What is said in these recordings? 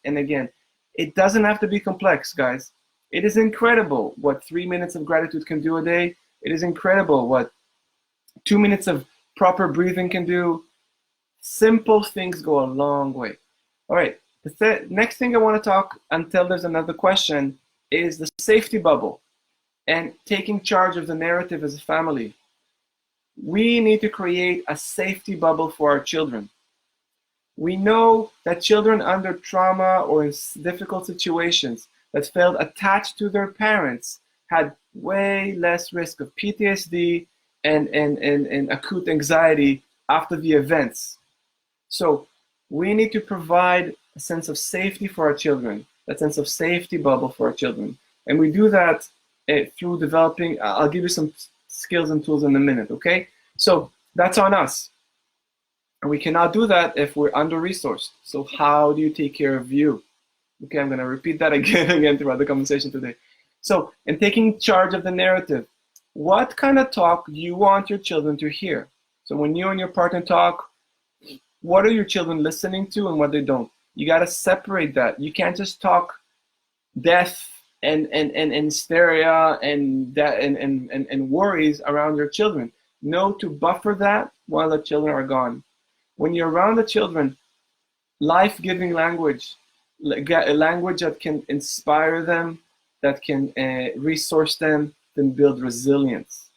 and again. It doesn't have to be complex, guys. It is incredible what 3 minutes of gratitude can do a day. It is incredible what 2 minutes of proper breathing can do. Simple things go a long way. All right, the next thing I want to talk until there's another question is the safety bubble and taking charge of the narrative as a family. We need to create a safety bubble for our children. We know that children under trauma or in difficult situations that felt attached to their parents had way less risk of PTSD and acute anxiety after the events. So we need to provide a sense of safety for our children, that sense of safety bubble for our children. And we do that through developing, I'll give you some skills and tools in a minute, okay? So that's on us. And we cannot do that if we're under-resourced. So how do you take care of you? Okay, I'm going to repeat that again and again throughout the conversation today. So in taking charge of the narrative, what kind of talk do you want your children to hear? So when you and your partner talk, what are your children listening to and what they don't? You got to separate that. You can't just talk death and hysteria and worries around your children. Know to buffer that while the children are gone. When you're around the children, life-giving language, a language that can inspire them, that can resource them, then build resilience.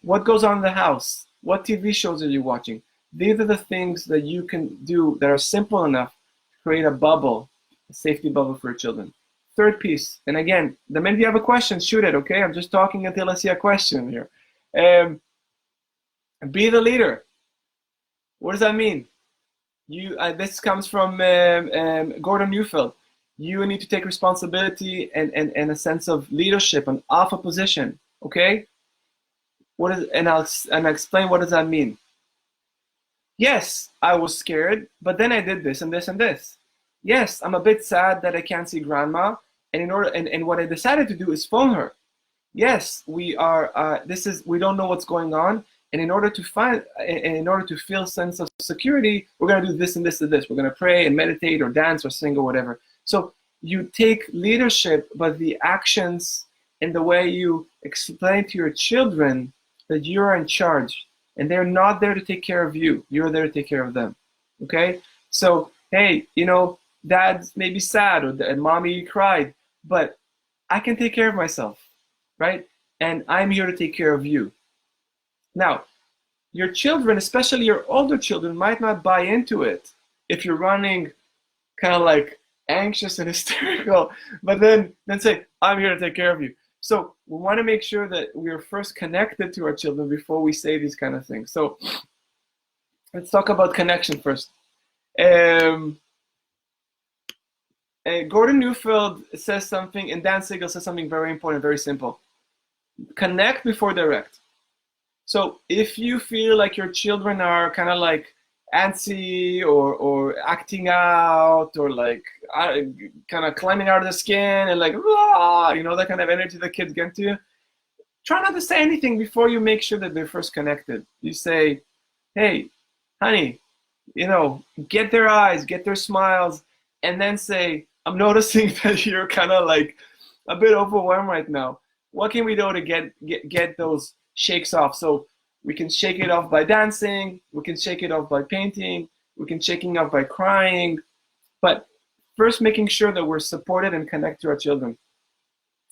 What goes on in the house? What TV shows are you watching? These are the things that you can do that are simple enough to create a bubble, a safety bubble for your children. Third piece, and again, the minute you have a question, shoot it, okay? I'm just talking until I see a question here. Be the leader. What does that mean? This comes from Gordon Neufeld. You need to take responsibility and a sense of leadership, an alpha position, okay? I'll explain what does that mean. Yes, I was scared, but then I did this and this and this. Yes, I'm a bit sad that I can't see grandma, and what I decided to do is phone her. Yes, we don't know what's going on, and in order to feel sense of security, we're gonna do this and this and this. We're gonna pray and meditate or dance or sing or whatever. So you take leadership, but the actions and the way you explain to your children that you're in charge, and they're not there to take care of you. You're there to take care of them, okay? So, hey, Dad's maybe sad or mommy cried, but I can take care of myself, right? And I'm here to take care of you. Now, your children, especially your older children, might not buy into it if you're running kind of like anxious and hysterical, but then say, I'm here to take care of you. So we want to make sure that we are first connected to our children before we say these kind of things. So let's talk about connection first. Gordon Neufeld says something, and Dan Siegel says something very important, very simple. Connect before direct. So if you feel like your children are kind of like antsy or acting out or like kind of climbing out of the skin and like, that kind of energy that kids get to, try not to say anything before you make sure that they're first connected. You say, hey, honey, get their eyes, get their smiles, and then say, I'm noticing that you're kind of like a bit overwhelmed right now. What can we do to get those shakes off? So we can shake it off by dancing, we can shake it off by painting, we can shake it off by crying, but first making sure that we're supported and connect to our children.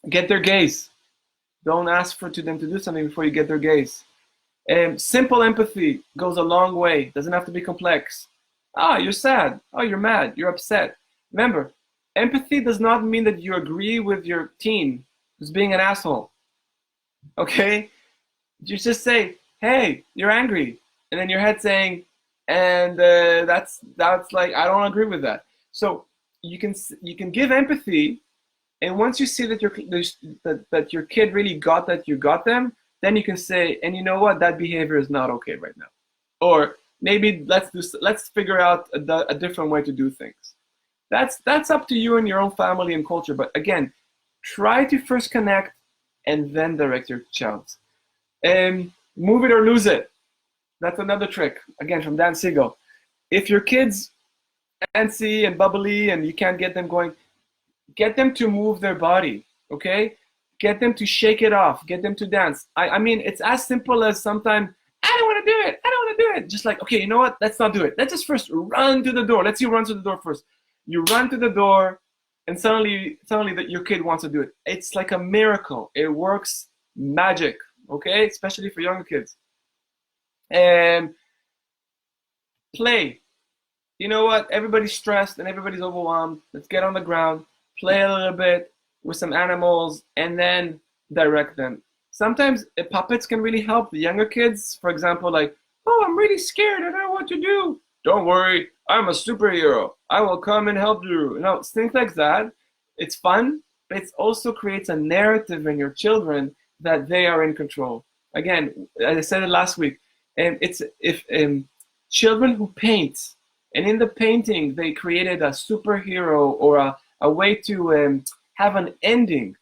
Get their gaze. Don't ask for them to do something before you get their gaze. Simple empathy goes a long way. Doesn't have to be complex. You're sad. You're mad. You're upset. Remember, empathy does not mean that you agree with your teen who's being an asshole. Okay? You just say, hey, you're angry. And then your head saying, and that's like, I don't agree with that. So you can give empathy, and once you see that your kid really got that you got them, then you can say, and you know what, that behavior is not okay right now. Or maybe let's figure out a different way to do things. That's up to you and your own family and culture. But again, try to first connect and then direct your child. Move it or lose it. That's another trick, again, from Dan Siegel. If your kids antsy and bubbly and you can't get them going, get them to move their body, okay? Get them to shake it off, get them to dance. I mean, it's as simple as sometimes, I don't want to do it, I don't want to do it. Just like, okay, you know what? Let's not do it. Let's just first run to the door. Let's you run to the door first. You run to the door, and suddenly that your kid wants to do it. It's like a miracle. It works magic, okay? Especially for younger kids. And play. You know what? Everybody's stressed and everybody's overwhelmed. Let's get on the ground, play a little bit with some animals, and then direct them. Sometimes puppets can really help the younger kids. For example, like, oh, I'm really scared. I don't know what to do. Don't worry, I'm a superhero. I will come and help you. You know, things like that. It's fun, but it also creates a narrative in your children that they are in control. Again, as I said it last week, and it's if children who paint, and in the painting they created a superhero or a way to have an ending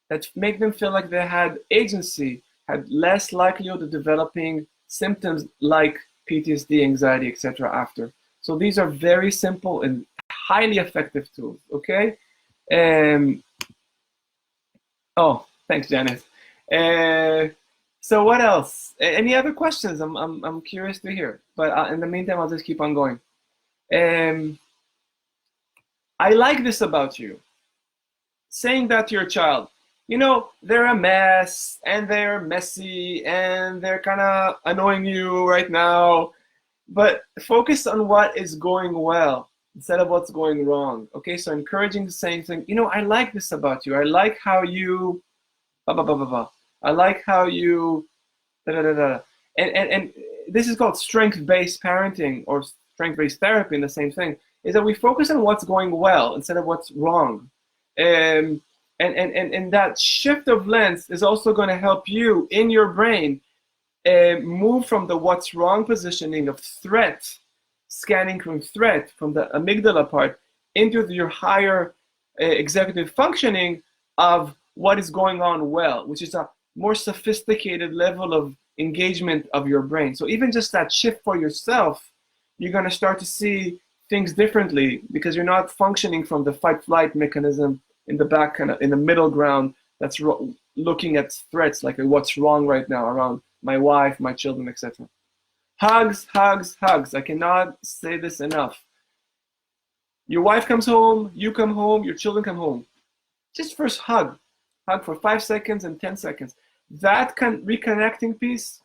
that make them feel like they had agency, had less likelihood of developing symptoms like PTSD, anxiety, etc. after. So these are very simple and highly effective tools, okay? Oh, thanks, Janice. So what else? Any other questions? I'm curious to hear. But in the meantime, I'll just keep on going. I like this about you. Saying that to your child, you know, they're a mess and they're messy and they're kind of annoying you right now, but focus on what is going well instead of what's going wrong. Okay, so encouraging the same thing. You know, I like this about you. I like how you, blah, blah, blah, blah, blah. I like how you, da, da, da, da. And this is called strength-based parenting or strength-based therapy, and the same thing, is that we focus on what's going well instead of what's wrong. And that shift of lens is also going to help you in your brain move from the what's wrong positioning of threat, scanning from threat, from the amygdala part, into your higher executive functioning of what is going on well, which is a more sophisticated level of engagement of your brain. So even just that shift for yourself, you're going to start to see things differently because you're not functioning from the fight-flight mechanism in the back, kind of in the middle ground that's looking at threats like what's wrong right now around my wife, my children, etc. Hugs, hugs, hugs. I cannot say this enough. Your wife comes home, you come home, your children come home. Just first hug. Hug for 5 seconds and 10 seconds. That reconnecting piece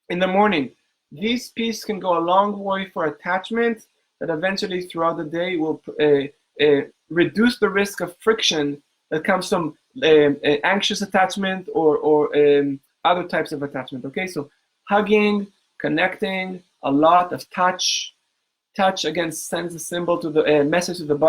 in the morning, these pieces can go a long way for attachment that eventually throughout the day will reduce the risk of friction that comes from anxious attachment or other types of attachment. Okay, so hugging, connecting, a lot of touch. Touch again sends a symbol to the message to the body.